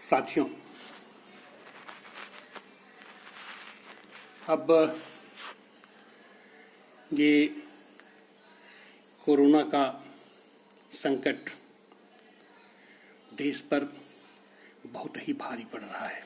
साथियों, अब ये कोरोना का संकट देश पर बहुत ही भारी पड़ रहा है।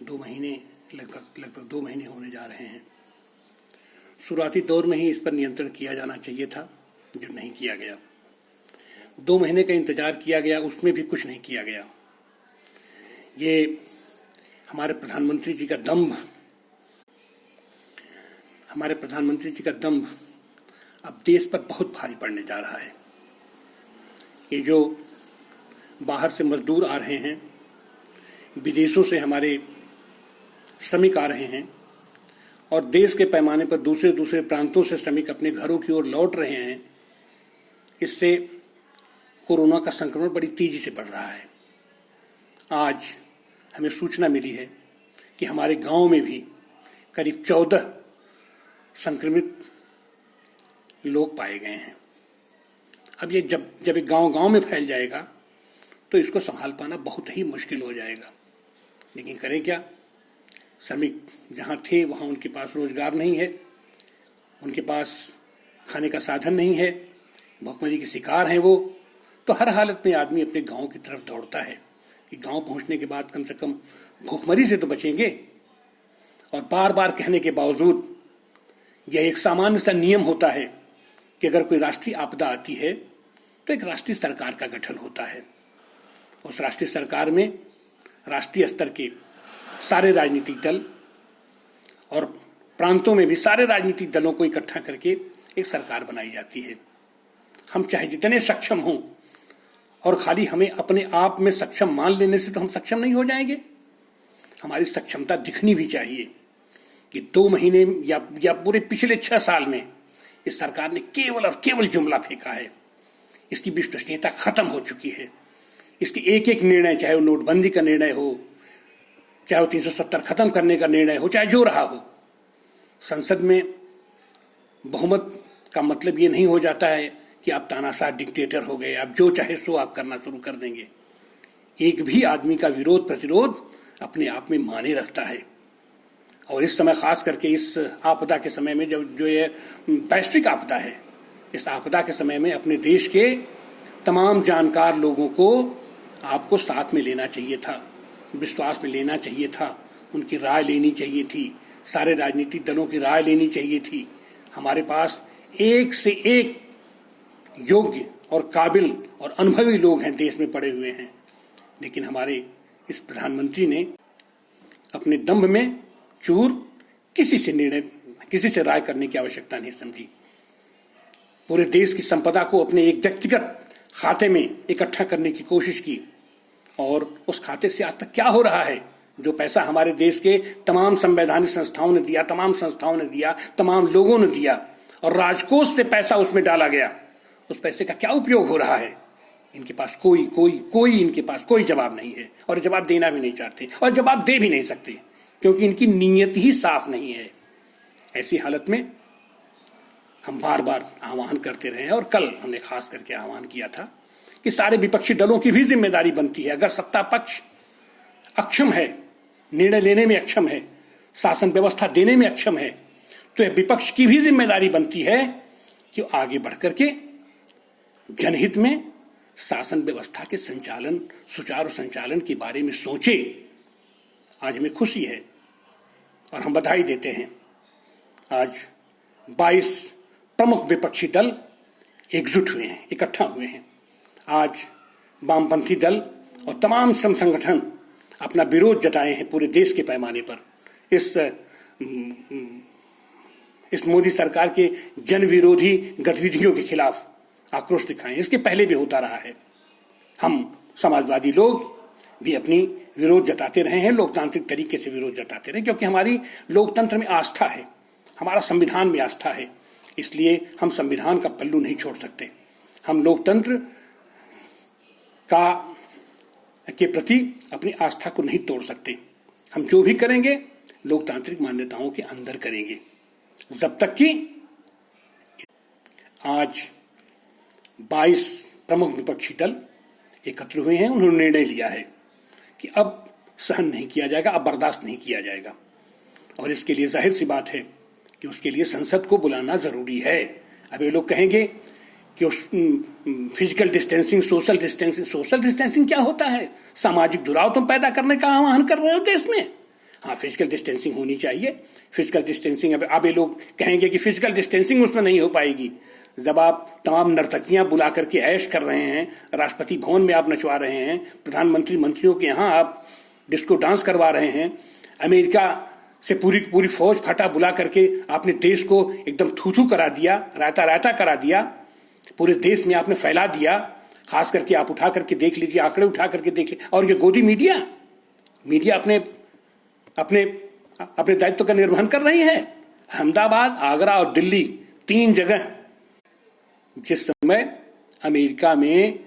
2 महीने लगभग 2 महीने होने जा रहे हैं। शुरुआती दौर में ही इस पर नियंत्रण किया जाना चाहिए था, जो नहीं किया गया। 2 महीने का इंतजार किया गया, उसमें भी कुछ नहीं किया गया। ये हमारे प्रधानमंत्री जी का दंभ अब देश पर बहुत भारी पड़ने जा रहा है। ये जो बाहर से मजदूर आ रहे हैं, विदेशों से हमारे श्रमिक आ रहे हैं और देश के पैमाने पर दूसरे प्रांतों से श्रमिक अपने घरों की ओर लौट रहे हैं, इससे कोरोना का संक्रमण बड़ी तेजी से बढ़ रहा है। आज हमें सूचना मिली है कि हमारे गांव में भी करीब 14 संक्रमित लोग पाए गए हैं। अब ये जब एक गांव में फैल जाएगा तो इसको संभाल पाना बहुत ही मुश्किल हो जाएगा। लेकिन करें क्या? श्रमिक जहां थे वहां उनके पास रोजगार नहीं है, उनके पास खाने का साधन नहीं है, भुखमरी के शिकार हैं वो। तो हर हालत में आदमी अपने गांव की तरफ दौड़ता है कि गांव पहुंचने के बाद कम से कम भुखमरी से तो बचेंगे। और बार बार कहने के बावजूद यह एक सामान्य सा नियम होता है कि अगर कोई राष्ट्रीय आपदा आती है तो एक राष्ट्रीय सरकार का गठन होता है। उस राष्ट्रीय सरकार में राष्ट्रीय स्तर के सारे राजनीतिक दल और प्रांतों में भी सारे राजनीतिक दलों को इकट्ठा करके एक सरकार बनाई जाती है। हम चाहे जितने सक्षम हों और खाली हमें अपने आप में सक्षम मान लेने से तो हम सक्षम नहीं हो जाएंगे। हमारी सक्षमता दिखनी भी चाहिए कि 2 महीने या पूरे पिछले 6 साल में इस सरकार ने केवल और केवल जुमला फेंका है। इसकी विश्वसनीयता खत्म हो चुकी है। इसकी एक निर्णय, चाहे वो नोटबंदी का निर्णय हो, चाहे वो 370 खत्म करने का निर्णय हो, चाहे जो रहा हो, संसद में बहुमत का मतलब ये नहीं हो जाता है कि आप तानाशाह डिक्टेटर हो गए, आप जो चाहे सो आप करना शुरू कर देंगे। एक भी आदमी का विरोध प्रतिरोध अपने आप में माने रखता है। और इस समय खास करके इस आपदा के समय में, जो ये वैश्विक आपदा है, इस आपदा के समय में अपने देश के तमाम जानकार लोगों को आपको साथ में लेना चाहिए था, विश्वास में लेना चाहिए था, उनकी राय लेनी चाहिए थी, सारे राजनीतिक दलों की राय लेनी चाहिए थी। हमारे पास एक से एक योग्य और काबिल और अनुभवी लोग हैं, देश में पड़े हुए हैं। लेकिन हमारे इस प्रधानमंत्री ने अपने दंभ में चूर किसी से राय करने की आवश्यकता नहीं समझी। पूरे देश की संपदा को अपने एक व्यक्तिगत खाते में इकट्ठा करने की कोशिश की और उस खाते से आज तक क्या हो रहा है? जो पैसा हमारे देश के तमाम संवैधानिक संस्थाओं ने दिया, तमाम संस्थाओं ने दिया, तमाम लोगों ने दिया और राजकोष से पैसा उसमें डाला गया, उस पैसे का क्या उपयोग हो रहा है? इनके पास कोई जवाब नहीं है और जवाब देना भी नहीं चाहते और जवाब दे भी नहीं सकते, क्योंकि इनकी नीयत ही साफ नहीं है। ऐसी हालत में हम बार बार आह्वान करते रहे और कल हमने खास करके आह्वान किया था कि सारे विपक्षी दलों की भी जिम्मेदारी बनती है। अगर सत्ता पक्ष अक्षम है, निर्णय लेने में अक्षम है, शासन व्यवस्था देने में अक्षम है, तो विपक्ष की भी जिम्मेदारी बनती है कि आगे बढ़कर के जनहित में शासन व्यवस्था के सुचारू संचालन के बारे में सोचे। आज हमें खुशी है और हम बधाई देते हैं। आज 22 प्रमुख विपक्षी दल एकजुट हुए हैं, इकट्ठा हुए हैं। आज वामपंथी दल और तमाम श्रम संगठन अपना विरोध जताए हैं पूरे देश के पैमाने पर। इस मोदी सरकार के जन विरोधी गतिविधियों के खिलाफ आक्रोश दिखाएं। इसके पहले भी होता रहा है। हम समाजवादी लोग भी अपनी विरोध जताते रहे हैं, लोकतांत्रिक तरीके से विरोध जताते रहे, क्योंकि हमारी लोकतंत्र में आस्था है, हमारा संविधान में आस्था है। इसलिए हम संविधान का पल्लू नहीं छोड़ सकते। हम लोकतंत्र के प्रति अपनी आस्था को नहीं तोड़ सकते। हम जो भी करेंगे लोकतांत्रिक मान्यताओं के अंदर करेंगे, जब तक कि आज 22 प्रमुख विपक्षी दल एकत्र हुए हैं, उन्होंने निर्णय लिया है कि अब सहन नहीं किया जाएगा, अब बर्दाश्त नहीं किया जाएगा। और इसके लिए जाहिर सी बात है कि उसके लिए संसद को बुलाना जरूरी है। अब ये लोग कहेंगे कि फिजिकल डिस्टेंसिंग, सोशल डिस्टेंसिंग क्या होता है? सामाजिक दुराव तुम पैदा करने का आह्वान कर रहे हो देश में। हाँ, फिजिकल डिस्टेंसिंग होनी चाहिए। फिजिकल डिस्टेंसिंग अब ये लोग कहेंगे कि फिजिकल डिस्टेंसिंग उसमें नहीं हो पाएगी। जब आप तमाम नर्तकियां बुला करके ऐश कर रहे हैं, राष्ट्रपति भवन में आप नचवा रहे हैं, प्रधानमंत्री मंत्रियों के यहाँ आप डिस्को डांस करवा रहे हैं, अमेरिका से पूरी फौज फटा बुला करके आपने देश को एकदम थू करा दिया, रायता करा दिया, पूरे देश में आपने फैला दिया। खास करके आप उठा करके देख लीजिए, आंकड़े उठा करके देख लीजिए। और ये गोदी मीडिया अपने दायित्व का निर्वहन कर रही है। अहमदाबाद, आगरा और दिल्ली, 3 जगह जिस समय अमेरिका में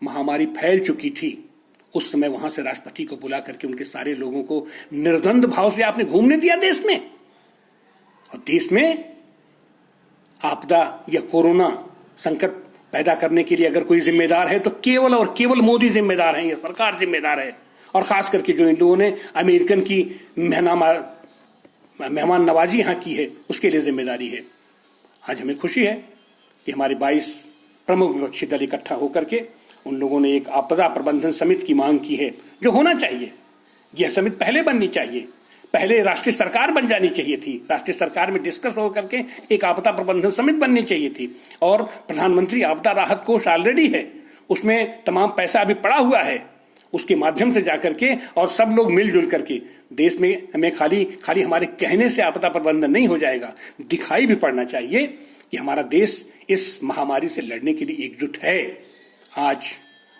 महामारी फैल चुकी थी, उस समय वहां से राष्ट्रपति को बुला करके उनके सारे लोगों को निर्द्वंद भाव से आपने घूमने दिया देश में। और देश में आपदा या कोरोना संकट पैदा करने के लिए अगर कोई जिम्मेदार है तो केवल और केवल मोदी जिम्मेदार है, ये सरकार जिम्मेदार है। और खास करके जो इन लोगों ने अमेरिकन की मेहमान नवाजी यहां की है, उसके लिए जिम्मेदारी है। आज हमें खुशी है कि हमारे 22 प्रमुख विपक्षी दल इकट्ठा होकर के उन लोगों ने एक आपदा प्रबंधन समिति की मांग की है, जो होना चाहिए। यह समिति पहले बननी चाहिए, पहले राष्ट्रीय सरकार बन जानी चाहिए थी। राष्ट्रीय सरकार में डिस्कस होकर के एक आपदा प्रबंधन समिति बननी चाहिए थी। और प्रधानमंत्री आपदा राहत कोष ऑलरेडी है, उसमें तमाम पैसा अभी पड़ा हुआ है, उसके माध्यम से जाकर के और सब लोग मिलजुल करके देश में हमें खाली हमारे कहने से आपदा प्रबंधन नहीं हो जाएगा, दिखाई भी पड़ना चाहिए कि हमारा देश इस महामारी से लड़ने के लिए एकजुट है। आज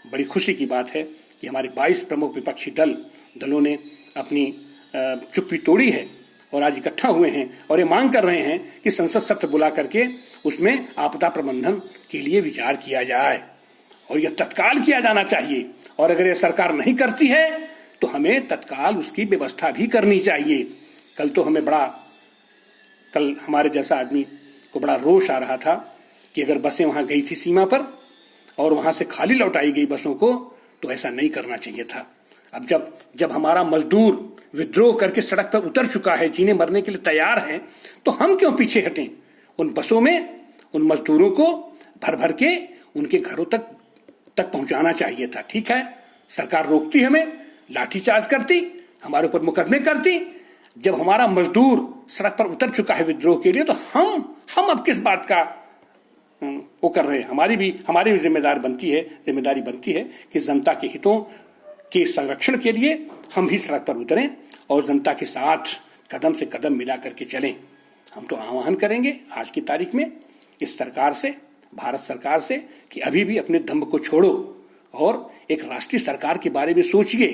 बड़ी खुशी की बात है कि हमारे 22 प्रमुख विपक्षी दलों ने अपनी चुप्पी तोड़ी है और आज इकट्ठा हुए हैं और ये मांग कर रहे हैं कि संसद सत्र बुला करके उसमें आपदा प्रबंधन के लिए विचार किया जाए और यह तत्काल किया जाना चाहिए। और अगर यह सरकार नहीं करती है तो हमें तत्काल उसकी व्यवस्था भी करनी चाहिए। कल हमारे जैसा आदमी को बड़ा रोष आ रहा था कि अगर बसें वहां गई थी सीमा पर और वहां से खाली लौटाई गई बसों को, तो ऐसा नहीं करना चाहिए था। अब जब हमारा मजदूर विद्रोह करके सड़क पर उतर चुका है, जीने मरने के लिए तैयार है, तो हम क्यों पीछे हटें? उन बसों में उन मजदूरों को भर के उनके घरों तक पहुंचाना चाहिए था। ठीक है, सरकार रोकती, हमें लाठीचार्ज करती, हमारे ऊपर मुकदमे करती। जब हमारा मजदूर सड़क पर उतर चुका है विद्रोह के लिए, तो हम अब किस बात का वो कर रहे हैं? हमारी भी जिम्मेदारी बनती है कि जनता के हितों के संरक्षण के लिए हम भी सड़क पर उतरें और जनता के साथ कदम से कदम मिला करके चलें। हम तो आह्वान करेंगे आज की तारीख में इस सरकार से, भारत सरकार से, कि अभी भी अपने दम्भ को छोड़ो और एक राष्ट्रीय सरकार के बारे में सोचिए।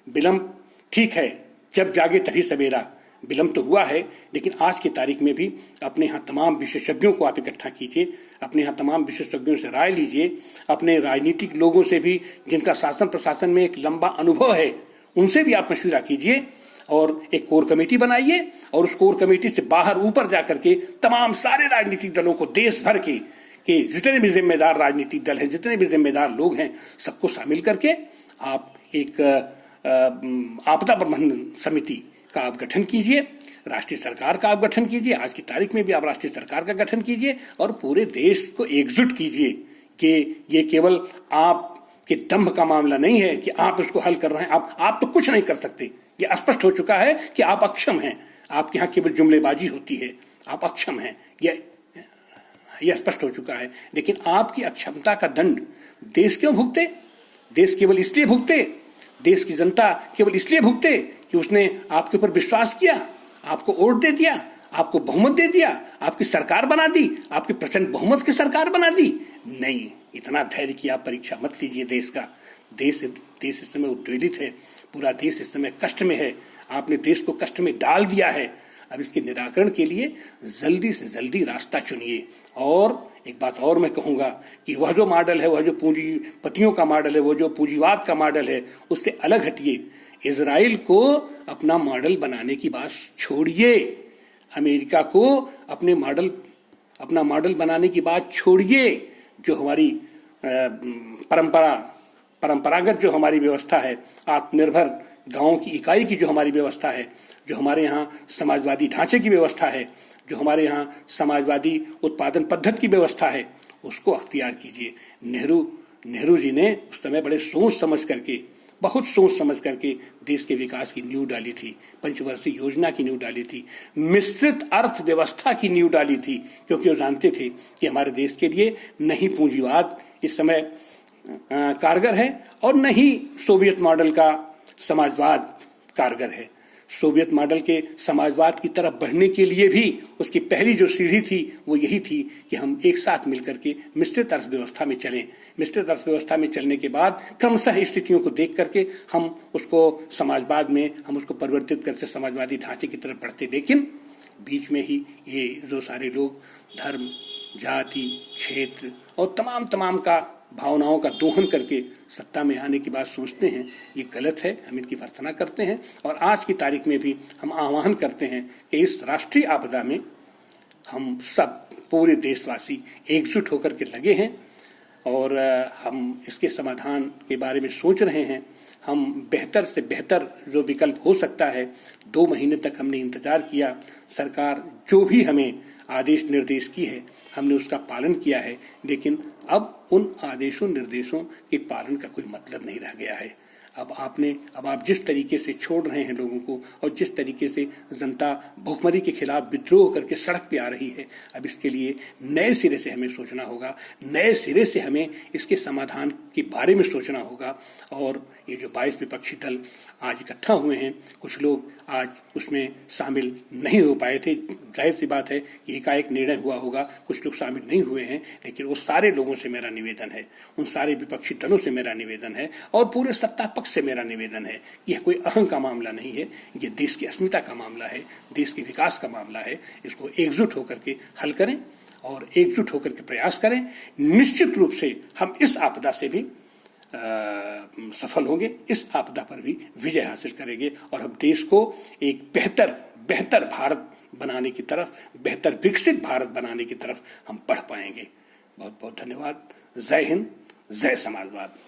विलंब ठीक है, जब जागे तभी सवेरा। विलंब तो हुआ है, लेकिन आज की तारीख में भी अपने यहाँ तमाम विशेषज्ञों को आप इकट्ठा कीजिए, अपने यहाँ तमाम विशेषज्ञों से राय लीजिए, अपने राजनीतिक लोगों से भी जिनका शासन प्रशासन में एक लंबा अनुभव है, उनसे भी आप मशविरा कीजिए और एक कोर कमेटी बनाइए और उस कोर कमेटी से बाहर ऊपर जाकर के तमाम सारे राजनीतिक दलों को, देश भर के जितने भी जिम्मेदार राजनीतिक दल हैं, जितने भी जिम्मेदार लोग हैं, सबको शामिल करके आप एक आपदा प्रबंधन समिति का आप गठन कीजिए, राष्ट्रीय सरकार का आप गठन कीजिए। आज की तारीख में भी आप राष्ट्रीय सरकार का गठन कीजिए और पूरे देश को एकजुट कीजिए कि ये केवल आपके दम्भ का मामला नहीं है कि आप इसको हल कर रहे हैं। आप तो कुछ नहीं कर सकते, ये स्पष्ट हो चुका है कि आप अक्षम हैं। आपके यहाँ केवल जुमलेबाजी होती है, आप अक्षम हैं, यह स्पष्ट हो चुका है। लेकिन आपकी अक्षमता का दंड देश क्यों भुगते? देश केवल इसलिए भुगते, देश की जनता केवल इसलिए भुगते कि उसने आपके ऊपर विश्वास किया, आपको वोट दे दिया, आपको बहुमत दे दिया, आपकी सरकार बना दी, आपकी प्रचंड बहुमत की सरकार बना दी। नहीं, इतना धैर्य की आप परीक्षा मत लीजिए देश का। देश इस समय उद्वेलित है, पूरा देश इस समय कष्ट में है। आपने देश को कष्ट में डाल दिया है। अब इसके निराकरण के लिए जल्दी से जल्दी रास्ता चुनिए। और एक बात और मैं कहूँगा कि वह जो मॉडल है, वह जो पूंजीपतियों का मॉडल है, वो जो पूंजीवाद का मॉडल है, उससे अलग हटिए। इजराइल को अपना मॉडल बनाने की बात छोड़िए, अमेरिका को अपना मॉडल बनाने की बात छोड़िए। जो हमारी परंपरा परंपरागत जो हमारी व्यवस्था है, आत्मनिर्भर गांव की इकाई की जो हमारी व्यवस्था है, जो हमारे यहाँ समाजवादी ढांचे की व्यवस्था है, जो हमारे यहाँ समाजवादी उत्पादन पद्धति की व्यवस्था है, उसको अख्तियार कीजिए। नेहरू जी ने उस समय बड़े बहुत सोच समझ करके देश के विकास की नींव डाली थी, पंचवर्षीय योजना की नींव डाली थी, मिश्रित अर्थव्यवस्था की नींव डाली थी, क्योंकि वो जानते थे कि हमारे देश के लिए न ही पूंजीवाद इस समय कारगर है और न ही सोवियत मॉडल का समाजवाद कारगर है। सोवियत मॉडल के समाजवाद की तरफ बढ़ने के लिए भी उसकी पहली जो सीढ़ी थी वो यही थी कि हम एक साथ मिलकर के मिश्रित अर्थव्यवस्था में चलें। मिश्रित अर्थव्यवस्था में चलने के बाद क्रमशः स्थितियों को देख करके हम उसको समाजवाद में हम उसको परिवर्तित करके समाजवादी ढांचे की तरफ बढ़ते। लेकिन बीच में ही ये जो सारे लोग धर्म, जाति, क्षेत्र और तमाम का भावनाओं का दोहन करके सत्ता में आने की बात सोचते हैं, ये गलत है। हम इनकी भर्त्सना करते हैं और आज की तारीख में भी हम आह्वान करते हैं कि इस राष्ट्रीय आपदा में हम सब पूरे देशवासी एकजुट होकर के लगे हैं और हम इसके समाधान के बारे में सोच रहे हैं। हम बेहतर से बेहतर जो विकल्प हो सकता है, 2 महीने तक हमने इंतजार किया, सरकार जो भी हमें आदेश निर्देश की है हमने उसका पालन किया है, लेकिन अब उन आदेशों निर्देशों के पालन का कोई मतलब नहीं रह गया है। अब आप जिस तरीके से छोड़ रहे हैं लोगों को और जिस तरीके से जनता भूखमरी के खिलाफ विद्रोह करके सड़क पे आ रही है, अब इसके लिए नए सिरे से हमें सोचना होगा, नए सिरे से हमें इसके समाधान के बारे में सोचना होगा। और ये जो 22 विपक्षी दल आज इकट्ठा हुए हैं, कुछ लोग आज उसमें शामिल नहीं हो पाए थे, जाहिर सी बात है कि एकाएक निर्णय हुआ होगा, कुछ लोग शामिल नहीं हुए हैं, लेकिन वो सारे लोगों से मेरा निवेदन है, उन सारे विपक्षी दलों से मेरा निवेदन है और पूरे सत्ता पक्ष से मेरा निवेदन है कि यह कोई अहम का मामला नहीं है, ये देश की अस्मिता का मामला है, देश के विकास का मामला है। इसको एकजुट होकर के हल करें और एकजुट होकर के प्रयास करें। निश्चित रूप से हम इस आपदा से भी सफल होंगे, इस आपदा पर भी विजय हासिल करेंगे और हम देश को एक बेहतर भारत बनाने की तरफ, बेहतर विकसित भारत बनाने की तरफ हम बढ़ पाएंगे। बहुत बहुत धन्यवाद। जय हिंद, जय समाजवाद।